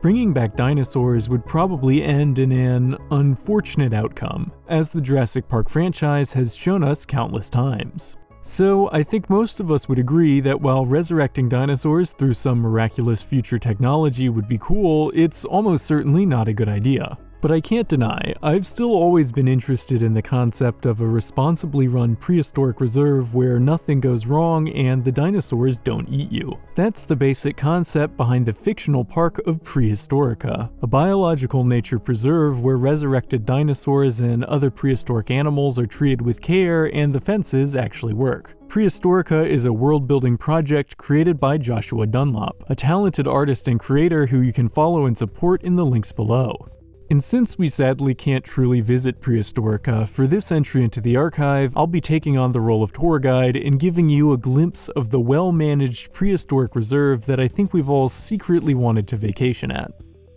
Bringing back dinosaurs would probably end in an unfortunate outcome, as the Jurassic Park franchise has shown us countless times. So I think most of us would agree that while resurrecting dinosaurs through some miraculous future technology would be cool, it's almost certainly not a good idea. But I can't deny, I've still always been interested in the concept of a responsibly run prehistoric reserve where nothing goes wrong and the dinosaurs don't eat you. That's the basic concept behind the fictional park of Prehistorica, a biological nature preserve where resurrected dinosaurs and other prehistoric animals are treated with care and the fences actually work. Prehistorica is a world-building project created by Joshua Dunlop, a talented artist and creator who you can follow and support in the links below. And since we sadly can't truly visit Prehistorica, for this entry into the archive, I'll be taking on the role of tour guide and giving you a glimpse of the well-managed prehistoric reserve that I think we've all secretly wanted to vacation at.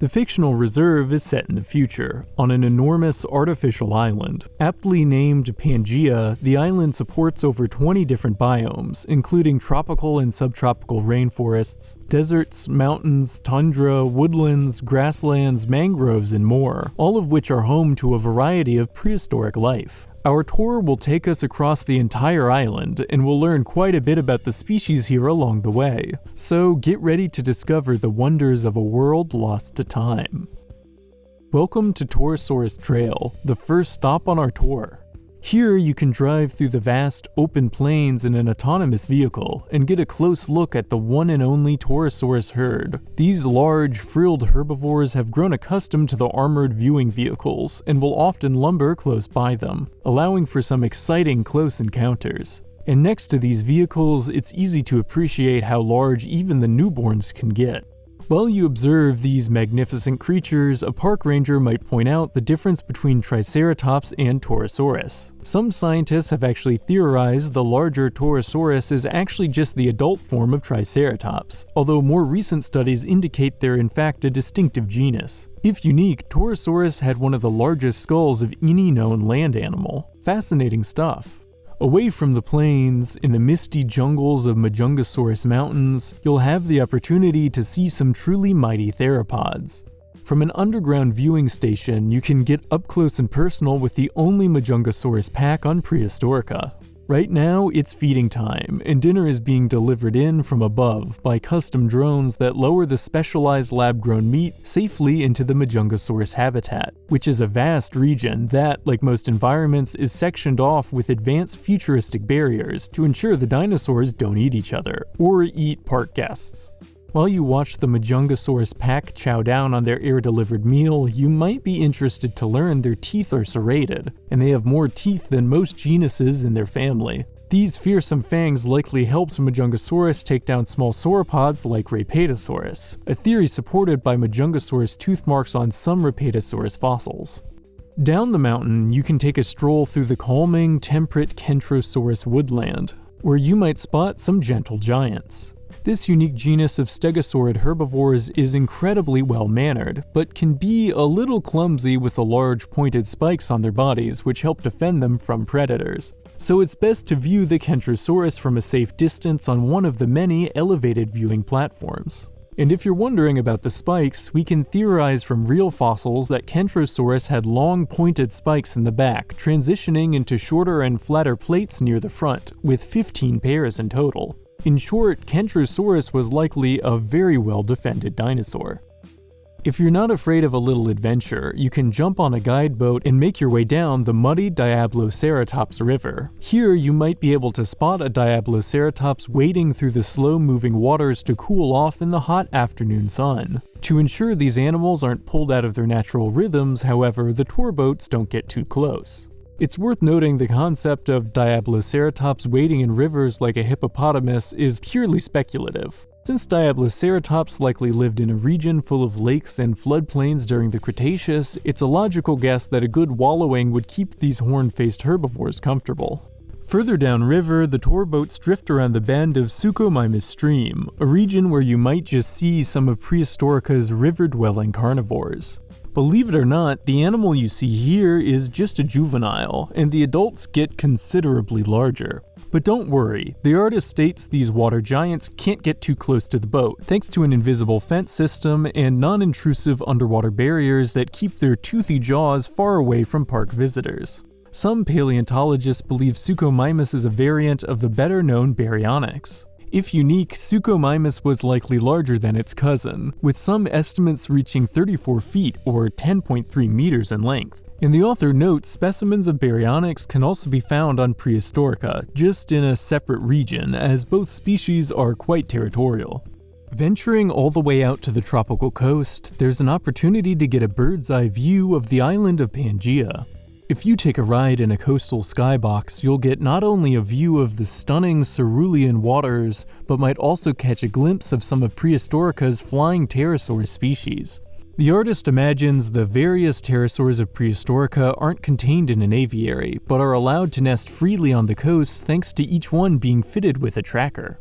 The fictional reserve is set in the future, on an enormous artificial island. Aptly named Pangea, the island supports over 20 different biomes, including tropical and subtropical rainforests, deserts, mountains, tundra, woodlands, grasslands, mangroves, and more, all of which are home to a variety of prehistoric life. Our tour will take us across the entire island, and we'll learn quite a bit about the species here along the way. So get ready to discover the wonders of a world lost to time. Welcome to Torosaurus Trail, the first stop on our tour. Here you can drive through the vast, open plains in an autonomous vehicle and get a close look at the one and only Torosaurus herd. These large, frilled herbivores have grown accustomed to the armored viewing vehicles and will often lumber close by them, allowing for some exciting close encounters. And next to these vehicles, it's easy to appreciate how large even the newborns can get. While you observe these magnificent creatures, a park ranger might point out the difference between Triceratops and Torosaurus. Some scientists have actually theorized the larger Torosaurus is actually just the adult form of Triceratops, although more recent studies indicate they're in fact a distinctive genus. If unique, Torosaurus had one of the largest skulls of any known land animal. Fascinating stuff. Away from the plains, in the misty jungles of Majungasaurus Mountains, you'll have the opportunity to see some truly mighty theropods. From an underground viewing station, you can get up close and personal with the only Majungasaurus pack on Prehistorica. Right now, it's feeding time, and dinner is being delivered in from above by custom drones that lower the specialized lab-grown meat safely into the Majungasaurus habitat, which is a vast region that, like most environments, is sectioned off with advanced futuristic barriers to ensure the dinosaurs don't eat each other, or eat park guests. While you watch the Majungasaurus pack chow down on their air-delivered meal, you might be interested to learn their teeth are serrated, and they have more teeth than most genuses in their family. These fearsome fangs likely helped Majungasaurus take down small sauropods like Repetasaurus, a theory supported by Majungasaurus tooth marks on some Repetasaurus fossils. Down the mountain, you can take a stroll through the calming, temperate Kentrosaurus Woodland, where you might spot some gentle giants. This unique genus of stegosaurid herbivores is incredibly well-mannered, but can be a little clumsy with the large pointed spikes on their bodies which help defend them from predators. So it's best to view the Kentrosaurus from a safe distance on one of the many elevated viewing platforms. And if you're wondering about the spikes, we can theorize from real fossils that Kentrosaurus had long pointed spikes in the back, transitioning into shorter and flatter plates near the front, with 15 pairs in total. In short, Kentrosaurus was likely a very well-defended dinosaur. If you're not afraid of a little adventure, you can jump on a guide boat and make your way down the muddy Diabloceratops River. Here, you might be able to spot a Diabloceratops wading through the slow-moving waters to cool off in the hot afternoon sun. To ensure these animals aren't pulled out of their natural rhythms, however, the tour boats don't get too close. It's worth noting the concept of Diabloceratops wading in rivers like a hippopotamus is purely speculative. Since Diabloceratops likely lived in a region full of lakes and floodplains during the Cretaceous, it's a logical guess that a good wallowing would keep these horn-faced herbivores comfortable. Further downriver, the tour boats drift around the bend of Suchomimus stream, a region where you might just see some of Prehistorica's river-dwelling carnivores. Believe it or not, the animal you see here is just a juvenile, and the adults get considerably larger. But don't worry, the artist states these water giants can't get too close to the boat, thanks to an invisible fence system and non-intrusive underwater barriers that keep their toothy jaws far away from park visitors. Some paleontologists believe Suchomimus is a variant of the better-known Baryonyx. If unique, Suchomimus was likely larger than its cousin, with some estimates reaching 34 feet or 10.3 meters in length. And the author notes specimens of Baryonyx can also be found on Prehistorica, just in a separate region, as both species are quite territorial. Venturing all the way out to the tropical coast, there's an opportunity to get a bird's-eye view of the island of Pangea. If you take a ride in a coastal skybox, you'll get not only a view of the stunning cerulean waters, but might also catch a glimpse of some of Prehistorica's flying pterosaur species. The artist imagines the various pterosaurs of Prehistorica aren't contained in an aviary, but are allowed to nest freely on the coast thanks to each one being fitted with a tracker.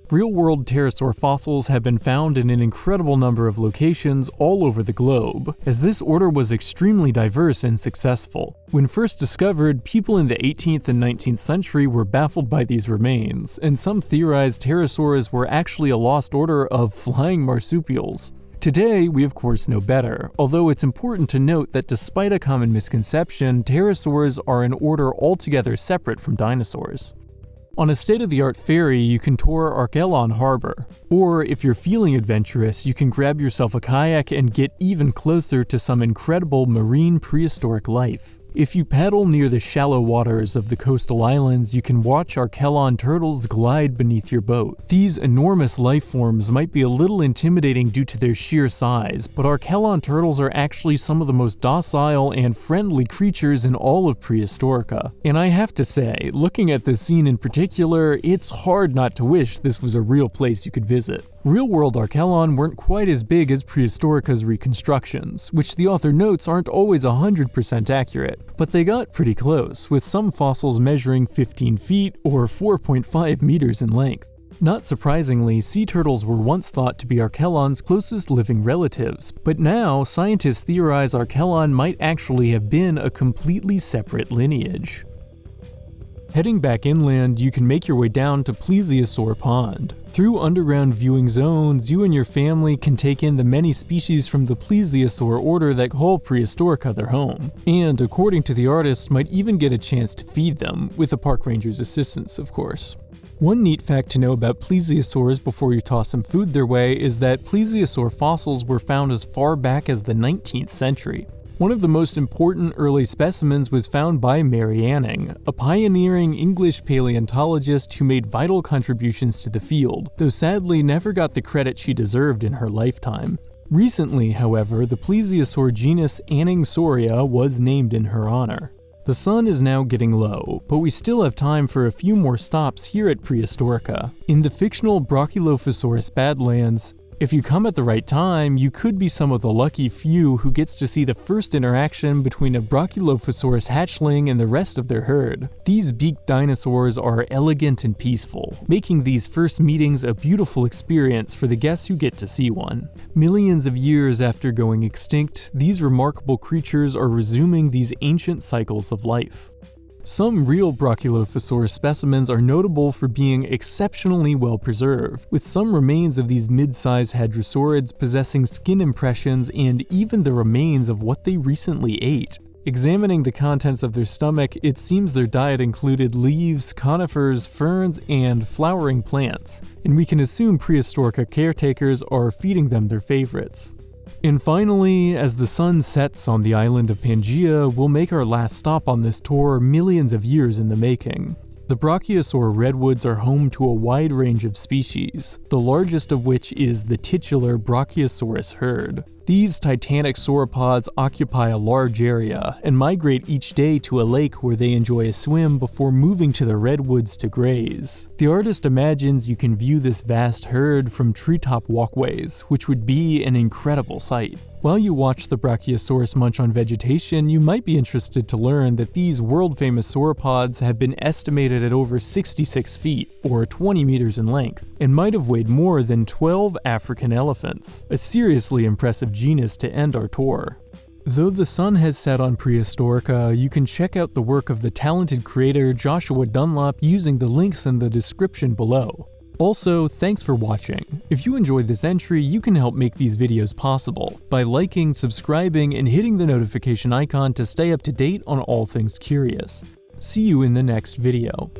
Real-world pterosaur fossils have been found in an incredible number of locations all over the globe, as this order was extremely diverse and successful. When first discovered, people in the 18th and 19th century were baffled by these remains, and some theorized pterosaurs were actually a lost order of flying marsupials. Today, we of course know better, although it's important to note that despite a common misconception, pterosaurs are an order altogether separate from dinosaurs. On a state-of-the-art ferry, you can tour Archelon Harbour. Or, if you're feeling adventurous, you can grab yourself a kayak and get even closer to some incredible marine prehistoric life. If you paddle near the shallow waters of the coastal islands, you can watch Archelon turtles glide beneath your boat. These enormous life forms might be a little intimidating due to their sheer size, but Archelon turtles are actually some of the most docile and friendly creatures in all of Prehistorica. And I have to say, looking at this scene in particular, it's hard not to wish this was a real place you could visit. Real-world Archelon weren't quite as big as Prehistorica's reconstructions, which the author notes aren't always 100% accurate, but they got pretty close, with some fossils measuring 15 feet or 4.5 meters in length. Not surprisingly, sea turtles were once thought to be Archelon's closest living relatives, but now scientists theorize Archelon might actually have been a completely separate lineage. Heading back inland, you can make your way down to Plesiosaur Pond. Through underground viewing zones, you and your family can take in the many species from the Plesiosaur order that call Prehistorica their home, and according to the artist, might even get a chance to feed them, with the park ranger's assistance, of course. One neat fact to know about plesiosaurs before you toss some food their way is that plesiosaur fossils were found as far back as the 19th century. One of the most important early specimens was found by Mary Anning, a pioneering English paleontologist who made vital contributions to the field, though sadly never got the credit she deserved in her lifetime. Recently, however, the plesiosaur genus Anningsauria was named in her honor. The sun is now getting low, but we still have time for a few more stops here at Prehistorica. In the fictional Brachylophosaurus Badlands, if you come at the right time, you could be some of the lucky few who gets to see the first interaction between a Brachylophosaurus hatchling and the rest of their herd. These beaked dinosaurs are elegant and peaceful, making these first meetings a beautiful experience for the guests who get to see one. Millions of years after going extinct, these remarkable creatures are resuming these ancient cycles of life. Some real Brachylophosaurus specimens are notable for being exceptionally well preserved, with some remains of these mid-sized hadrosaurids possessing skin impressions and even the remains of what they recently ate. Examining the contents of their stomach, it seems their diet included leaves, conifers, ferns, and flowering plants, and we can assume Prehistorica caretakers are feeding them their favorites. And finally, as the sun sets on the island of Pangea, we'll make our last stop on this tour millions of years in the making. The Brachiosaur Redwoods are home to a wide range of species, the largest of which is the titular Brachiosaurus herd. These titanic sauropods occupy a large area and migrate each day to a lake where they enjoy a swim before moving to the redwoods to graze. The artist imagines you can view this vast herd from treetop walkways, which would be an incredible sight. While you watch the Brachiosaurus munch on vegetation, you might be interested to learn that these world-famous sauropods have been estimated at over 66 feet, or 20 meters in length, and might have weighed more than 12 African elephants, a seriously impressive genus to end our tour. Though the sun has set on Prehistorica, you can check out the work of the talented creator Joshua Dunlop using the links in the description below. Also, thanks for watching. If you enjoyed this entry, you can help make these videos possible by liking, subscribing, and hitting the notification icon to stay up to date on all things curious. See you in the next video.